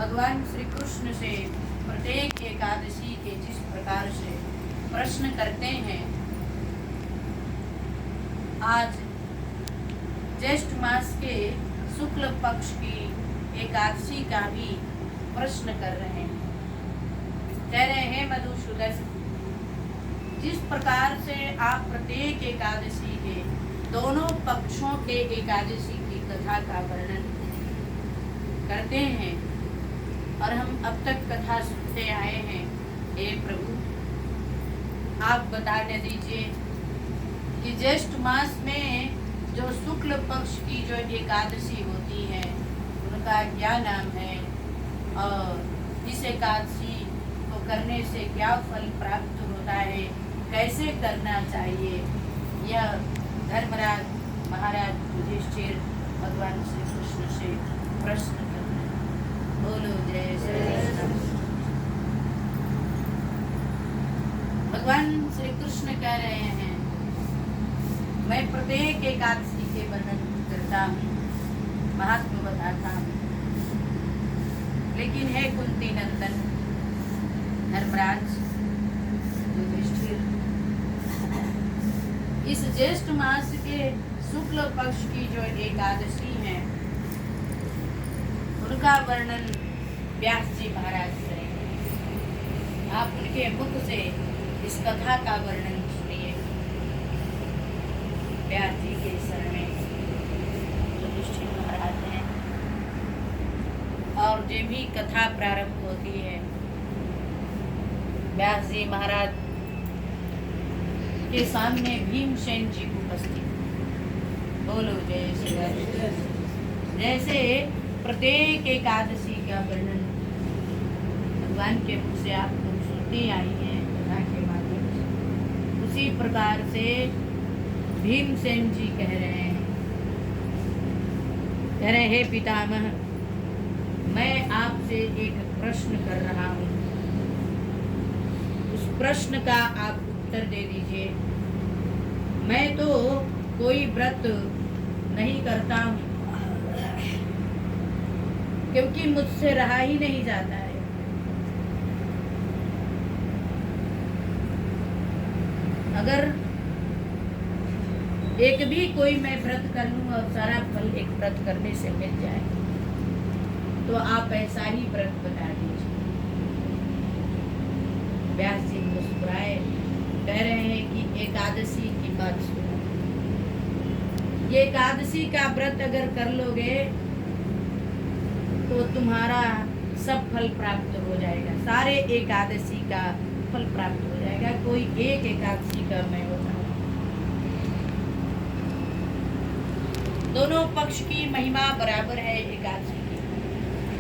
भगवान श्री कृष्ण से प्रत्येक एकादशी के जिस प्रकार से प्रश्न करते हैं, आज ज्येष्ठ मास के शुक्ल पक्ष की एकादशी का भी प्रश्न कर रहे हैं। कह रहे हैं मधुसूदन, जिस प्रकार से आप प्रत्येक एकादशी के दोनों पक्षों के एकादशी की कथा का वर्णन करते हैं और हम अब तक कथा सुनते आए हैं, हे प्रभु आप बताने दीजिए कि ज्येष्ठ मास में जो शुक्ल पक्ष की जो एकादशी होती है उनका क्या नाम है और इस एकादशी को करने से क्या फल प्राप्त होता है, कैसे करना चाहिए। यह धर्मराज महाराज युधिष्ठिर भगवान श्री कृष्ण से प्रश्न करते हैं। बोलो जय श्री कृष्ण। भगवान श्री कृष्ण कह रहे हैं, मैं प्रत्येक एकादशी के वर्णन करता हूँ, महात्मा बताता हूँ, लेकिन है कुंती नंदन धर्मराज युधिष्ठिर, इस ज्येष्ठ मास के शुक्ल पक्ष की जो एकादशी है उनका वर्णन व्यास जी महाराज करेंगे। आप उनके मुख से इस कथा का वर्णन सुनिए। व्यास जी के शरण में युधिष्ठिर महाराज हैं और जब भी कथा प्रारंभ होती है, व्यास जी महाराज के सामने भीमसेन जी उपस्थित। बोलो जय श्री कृष्ण। जैसे प्रत्येक एकादशी का वर्णन भगवान के मुख से आप लोग सुनते आई हैं कथा के माध्यम से, उसी प्रकार से भीमसेन जी कह रहे हैं, हे पितामह, मैं आपसे एक प्रश्न कर रहा हूँ, उस प्रश्न का आप उत्तर दे दीजिए। मैं तो कोई व्रत नहीं करता हूँ क्योंकि मुझसे रहा ही नहीं जाता है। अगर एक भी कोई मैं व्रत कर लूँ और सारा फल एक व्रत करने से मिल जाए तो आप ऐसा ही व्रत बता दीजिए। व्यास जी मुस्कुराए, कह रहे हैं कि एकादशी की बात सुनो। ये एकादशी का व्रत अगर कर लोगे तो तुम्हारा सब फल प्राप्त हो जाएगा, सारे एकादशी का फल प्राप्त हो जाएगा। कोई एक एकादशी का मैं बताऊं, दोनों पक्ष की महिमा बराबर है एकादशी की,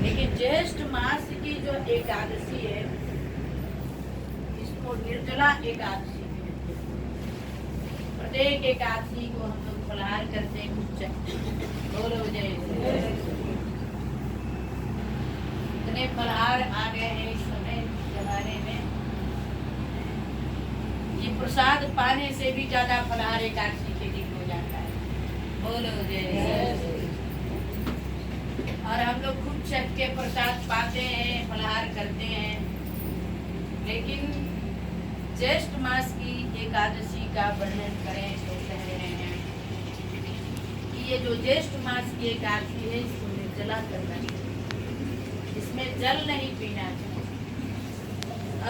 लेकिन ज्येष्ठ मास की जो एकादशी है इसको निर्जला एकादशी कहते हैं। प्रत्येक एकादशी को हम लोग फलाहार करते हैं। बोलो जय श्री। इतने फलाहार आ गए हैं इस समय जमाने में, ये प्रसाद पाने से भी ज्यादा फलाहार एकादशी के दिन हो जाता है। बोलो जय श्री। और हम लोग खूब छठ के प्रसाद पाते हैं, फलाहार करते हैं, लेकिन ज्येष्ठ मास की एकादशी का वर्णन करें तो कह रहे हैं कि ये जो ज्येष्ठ मास की एकादशी है इसको निर्जला करना चाहिए, इसमें जल नहीं पीना चाहिए।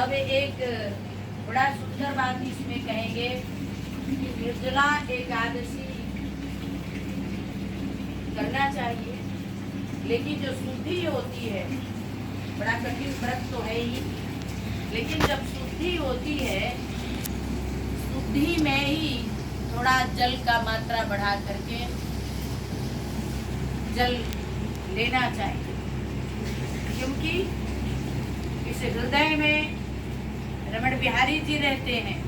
अब एक बड़ा सुंदर बात इसमें कहेंगे कि निर्जला एकादशी करना चाहिए, लेकिन जो शुद्धि होती है, बड़ा कठिन व्रत तो है ही, लेकिन जब शुद्धि होती है, शुद्धि में ही थोड़ा जल का मात्रा बढ़ा करके जल लेना चाहिए, क्योंकि इस हृदय में रमण बिहारी जी रहते हैं।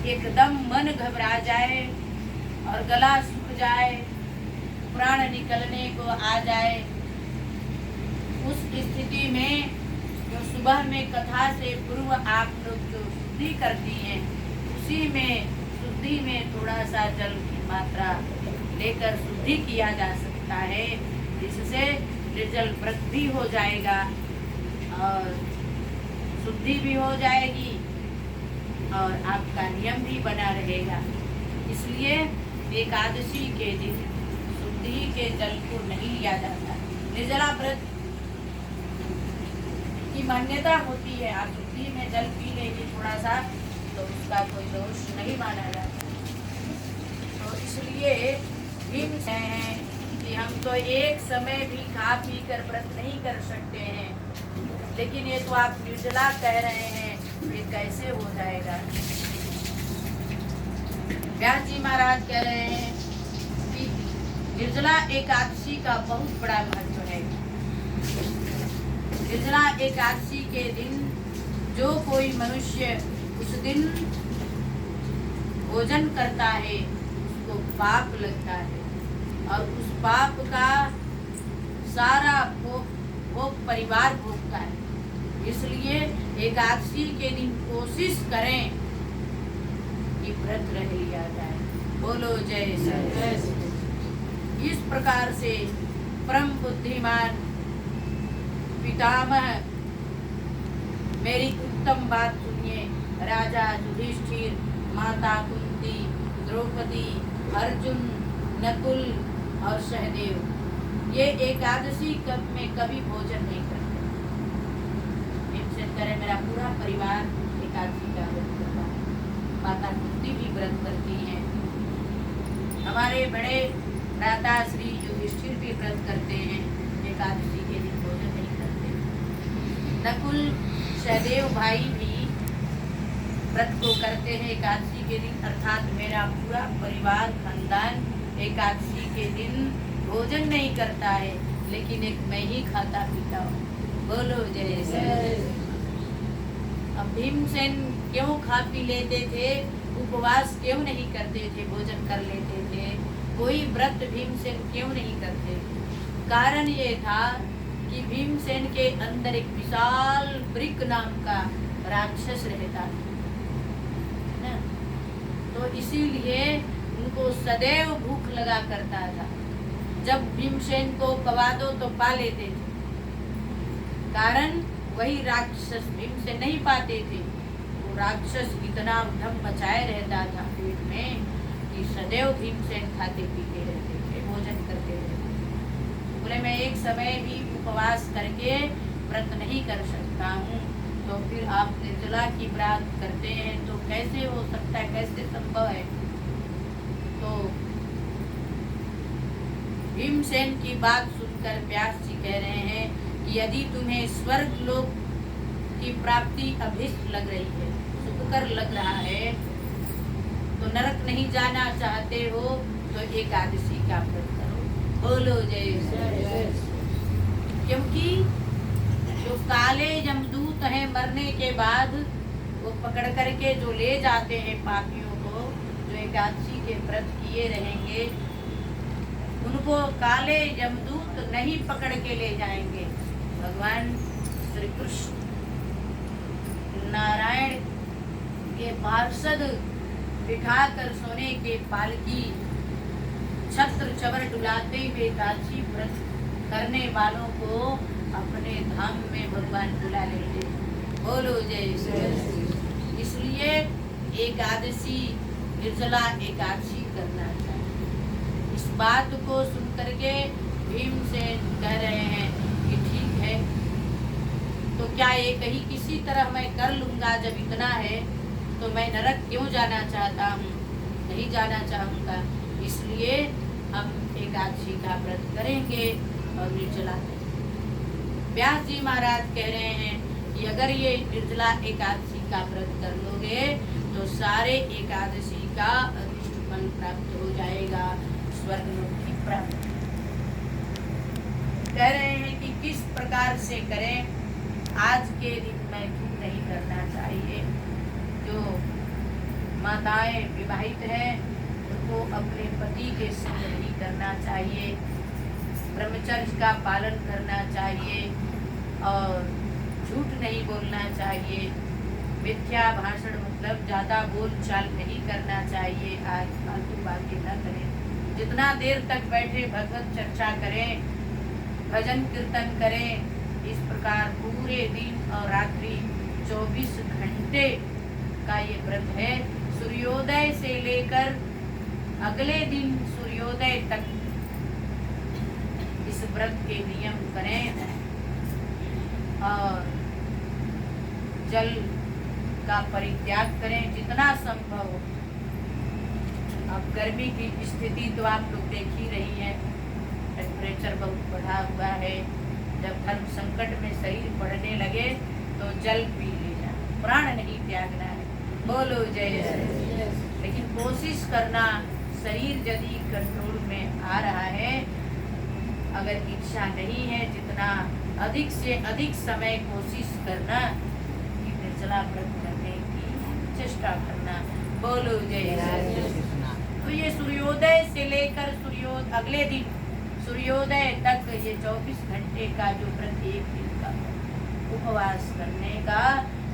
एकदम मन घबरा जाए और गला सूख जाए, प्राण निकलने को आ जाए, उस स्थिति में जो सुबह में कथा से पूर्व आप लोग जो शुद्धि करती हैं, उसी में शुद्धि में थोड़ा सा जल की मात्रा लेकर शुद्धि किया जा सकता है, जिससे निर्जल व्रत भी हो जाएगा और शुद्धि भी हो जाएगी और आपका नियम भी बना रहेगा। इसलिए एकादशी के दिन शुद्धि के जल को नहीं लिया जाता। निर्जला व्रत की मान्यता होती है, आप शुद्धि में जल पी लेंगे थोड़ा सा तो उसका कोई दोष नहीं माना जाता। तो इसलिए भीम हैं कि हम तो एक समय भी खा पी कर व्रत नहीं कर सकते हैं, लेकिन ये तो आप निर्जला कह रहे हैं, ये कैसे हो जाएगा। व्यास जी महाराज कह रहे हैं कि निर्जला एकादशी का बहुत बड़ा महत्व है। निर्जला एकादशी के दिन जो कोई मनुष्य उस दिन भोजन करता है उसको पाप लगता है और उस पाप का सारा भोग परिवार भोगता है। इसलिए एकादशी के दिन कोशिश करें कि व्रत रह लिया जाए। बोलो जय श्री। इस प्रकार से परम बुद्धिमान पितामह मेरी उत्तम बात सुनिए। राजा युधिष्ठिर, माता कुंती, द्रौपदी, अर्जुन, नकुल और सहदेव ये एकादशी में कभी भोजन नहीं करते। करे मेरा पूरा परिवार एकादशी का व्रत करता है। माता कुंती भी व्रत करती हैं। हमारे बड़े भ्राता श्री युधिष्ठिर भी व्रत करते हैं, एकादशी के दिन भोजन नहीं करते। नकुल सहदेव भाई भी व्रत को करते हैं एकादशी के दिन, अर्थात मेरा पूरा परिवार खानदान एकादशी के दिन भोजन नहीं करता है, लेकिन एक मैं ही खाता पीता हूँ। बोलो जय श्री। अब भीमसेन क्यों खा पी लेते थे, उपवास क्यों नहीं करते थे, भोजन कर लेते थे, कोई व्रत भीमसेन क्यों नहीं करते? कारण ये था कि भीमसेन के अंदर एक विशाल वृक नाम का राक्षस रहता था, तो इसीलिए उनको सदैव भूख लगा करता था। जब भीमसेन को पवा दो तो पा लेते थे, कारण वही राक्षस भीमसेन नहीं पाते थे। वो राक्षस इतना उधम मचाए रहता था पेट में कि सदैव भीमसेन खाते पीते रहते थे, भोजन करते रहते थे। बोले मैं एक समय भी उपवास करके व्रत नहीं कर सकता हूँ, तो फिर आप निर्जला की व्रत करते हैं तो कैसे हो सकता है, कैसे संभव है? तो भीमसेन की बात सुनकर व्यास जी कह रहे हैं कि यदि तुम्हें स्वर्ग लोक की प्राप्ति अभिष्ट लग रही है, सुखकर लग रहा है, तो नरक नहीं जाना चाहते हो तो एकादशी का व्रत करो। बोलो जय श्री। क्योंकि जो काले यमदूत हैं मरने के बाद वो पकड़ करके जो ले जाते हैं पापियों को, जो एकादशी के व्रत किए रहेंगे, उनको काले यमदूत नहीं पकड़ के ले जाएंगे। भगवान श्री कृष्ण नारायण के पार्षद बिठाकर सोने के पालकी छत्र चवर डुलाते हुए एकादशी व्रत करने वालों को अपने धाम में भगवान बुला लेते। बोलो जय श्री। इसलिए एकादशी निर्जला एकादशी करना चाहिए। इस बात को सुनकर के भीमसेन कह रहे हैं कि ठीक है, तो क्या ये कहीं किसी तरह मैं कर लूँगा, जब इतना है तो मैं नरक क्यों जाना चाहता हूँ, नहीं जाना चाहूँगा। इसलिए हम एकादशी का व्रत करेंगे और निर्जला करेंगे। व्यास जी महाराज कह रहे हैं कि अगर ये निर्जला एकादशी का व्रत कर लोगे तो सारे एकादशी का अदृष्ट फल प्राप्त हो जाएगा, स्वर्ग लोक की प्राप्ति। कह रहे हैं कि किस प्रकार से करें। आज के दिन में क्यों नहीं करना चाहिए। जो माताएं विवाहित हैं उनको अपने पति के संग नहीं करना चाहिए, ब्रह्मचर्य का पालन करना चाहिए और झूठ नहीं बोलना चाहिए, मिथ्या भाषण मतलब ज़्यादा बोल चाल नहीं करना चाहिए, आज फालतू बातें न करें। जितना देर तक बैठे भगवत चर्चा करें भजन कीर्तन करें। इस प्रकार पूरे दिन और रात्रि 24 घंटे का ये व्रत है। सूर्योदय से लेकर अगले दिन सूर्योदय तक इस व्रत के नियम करें और जल का परित्याग करें जितना संभव हो। अब गर्मी की स्थिति तो आप लोग देख ही रही है, टेम्परेचर बहुत बढ़ा हुआ है। जब धर्म संकट में शरीर पड़ने लगे तो जल पी लेना, प्राण नहीं त्यागना है। बोलो जय श्री। लेकिन कोशिश करना, शरीर यदि कंट्रोल में आ रहा है, अगर इच्छा नहीं है, जितना अधिक से अधिक समय कोशिश करना कि निर्जला व्रत करने की चेष्टा करना। बोलो जय श्री। तो ये सूर्योदय से लेकर अगले दिन सूर्योदय तक ये 24 घंटे का जो व्रत, एक दिन का उपवास करने का,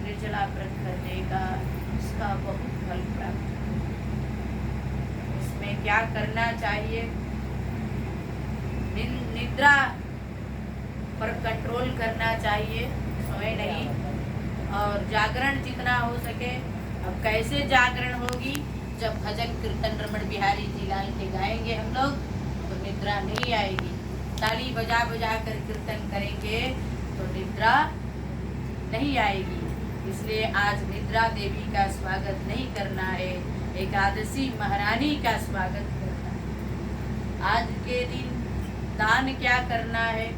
निर्जला व्रत करने का, इसका बहुत फल प्राप्त है। इसमें क्या करना चाहिए? निद्रा पर कंट्रोल करना चाहिए, सोए नहीं, और जागरण जितना हो सके। अब कैसे जागरण होगी? जब भजन कीर्तन रमण बिहारी जी लाल के गाएंगे हम लोग तो निद्रा नहीं आएगी। ताली बजा बजा कर कीर्तन करेंगे तो निद्रा नहीं आएगी। इसलिए आज निद्रा देवी का स्वागत नहीं करना है, एकादशी महारानी का स्वागत करना है। आज के दिन दान क्या करना है?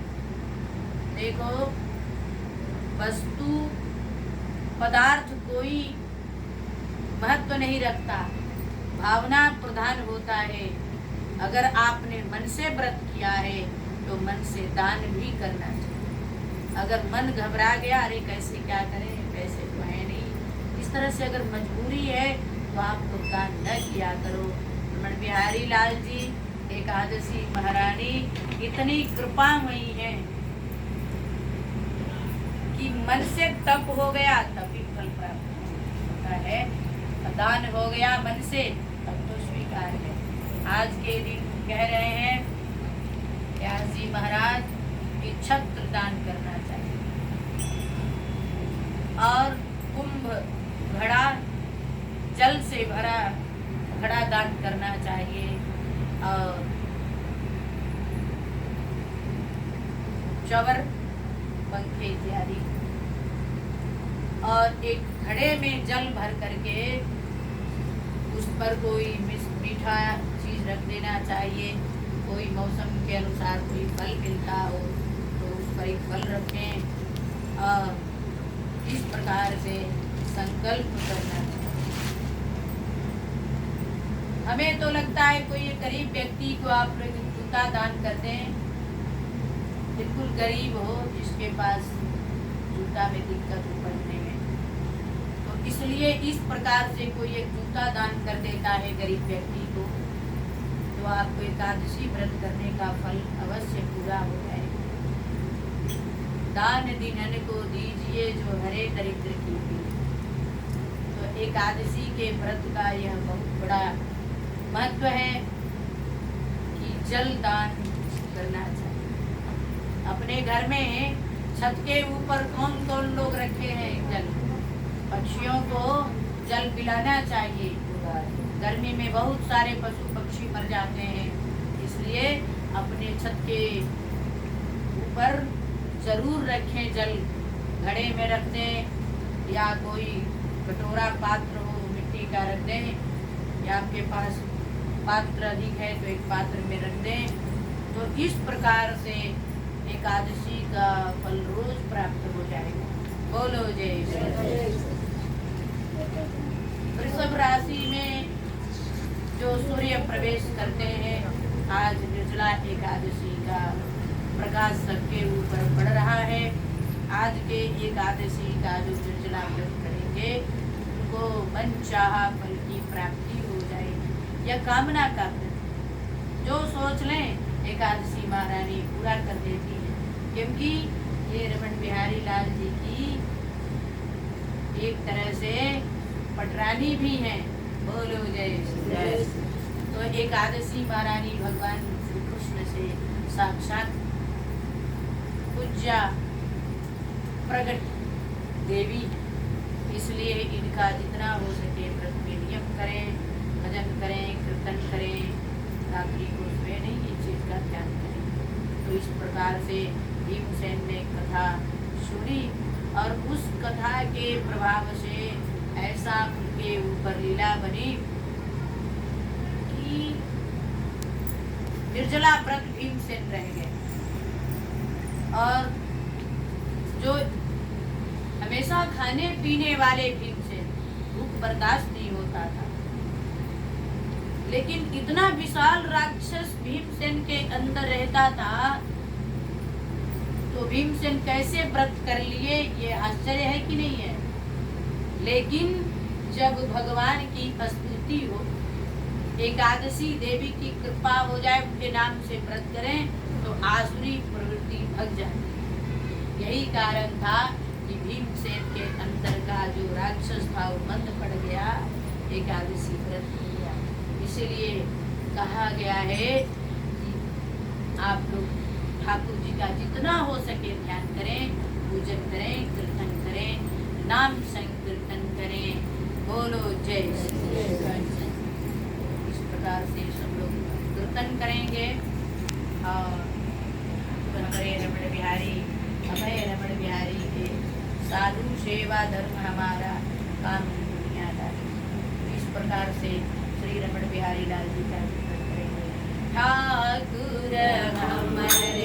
देखो, वस्तु पदार्थ कोई महत्व नहीं रखता, भावना प्रधान होता है। अगर आपने मन से व्रत किया है तो मन से दान भी करना चाहिए। अगर मन घबरा गया, अरे कैसे क्या करें, पैसे तो है नहीं, इस तरह से अगर मजबूरी है तो आप लोग दान न किया करो। रमण बिहारी लाल जी, एकादशी महारानी इतनी कृपामयी है कि मन से तप हो गया तभी फल प्राप्त होता है, दान हो गया मन से तब तो स्वीकार है। आज के दिन कह रहे हैं व्यास जी महाराज कि छत्र दान करना चाहिए और कुंभ घड़ा जल से भरा घड़ा दान करना चाहिए और चवर, पंखे इत्यादि, और एक घड़े में जल भर करके उस पर कोई मीठा चीज रख देना चाहिए। कोई मौसम के अनुसार कोई फल मिलता हो तो उस पर एक फल रखें और इस प्रकार से संकल्प करना चाहिए। हमें तो लगता है कोई गरीब व्यक्ति को आप लोग जूता दान कर दें, बिल्कुल गरीब हो जिसके पास जूता में दिक्कत पड़ने में, तो इसलिए इस प्रकार से कोई एक जूता दान कर देता है गरीब व्यक्ति को, तो आपको एकादशी व्रत करने का फल अवश्य पूरा हो जाएगा। दान दीनन को दीजिए जो हरे दरिद्र की भी। तो एकादशी के व्रत का यह बहुत बड़ा महत्व है कि जल दान करना चाहिए। अपने घर में छत के ऊपर कौन कौन लोग रखे हैं जल, पक्षियों को जल पिलाना चाहिए। गर्मी में बहुत सारे पशु पक्षी मर जाते हैं, इसलिए अपने छत के ऊपर जरूर रखें जल, घड़े में रख दें या कोई कटोरा पात्र हो मिट्टी का रख दें, या आपके पास पात्र अधिक है तो एक पात्र में रख दें। तो इस प्रकार से एकादशी का फल रोज प्राप्त हो जाएगा। बोलो जय श्री। वृषभ राशि में जो सूर्य प्रवेश करते हैं, आज निर्जला एकादशी का प्रकाश सबके ऊपर पड़ रहा है। आज के एकादशी का जो निर्जला व्रत करेंगे उनको मनचाहा फल की प्राप्ति हो जाएगी। यह कामना का व्रत जो सोच लें एकादशी महारानी पूरा कर देती है, क्योंकि ये रमण बिहारी लाल जी की एक तरह से पटरानी भी हैं। बोलो जय श्री। तो एकादशी महारानी भगवान श्री कृष्ण से साक्षात पूज्या प्रगट देवी, इसलिए इनका जितना हो सके व्रत में नियम करें, भजन करें, कीर्तन करें, रात्रि को सोए नहीं, इस चीज का ध्यान करें। तो इस प्रकार से भीमसेन ने कथा सुनी और उस कथा के प्रभाव से ऐसा उनके ऊपर लीला बनी कि निर्जला व्रत भीमसेन रह गए और जो हमेशा खाने पीने वाले भीमसेन, भूख बर्दाश्त नहीं होता था, लेकिन इतना विशाल राक्षस भीमसेन के अंदर रहता था, तो भीमसेन कैसे व्रत कर लिए, ये आश्चर्य है कि नहीं है। लेकिन जब भगवान की स्तुति हो, एकादशी देवी की कृपा हो जाए, उनके नाम से व्रत करें तो आसुरी प्रवृत्ति भग जाती है। यही कारण था कि भीमसेन के अंदर का जो राक्षस था वो मंद पड़ गया, एकादशी व्रत किया। इसलिए कहा गया है कि आप लोग ठाकुर जी का जितना हो सके ध्यान करें, पूजन करें, कीर्तन करें, नाम संकीर्तन करें, बोलो जय श्री कृष्ण। इस प्रकार से सब लोग कीर्तन करेंगे और हरे रमण बिहारी, अभय रमण बिहारी के साधु सेवा धर्म हमारा काम दुनियादारी। इस प्रकार से श्री रमण बिहारी लाल जी का कीर्तन करेंगे। ठाकुर हमर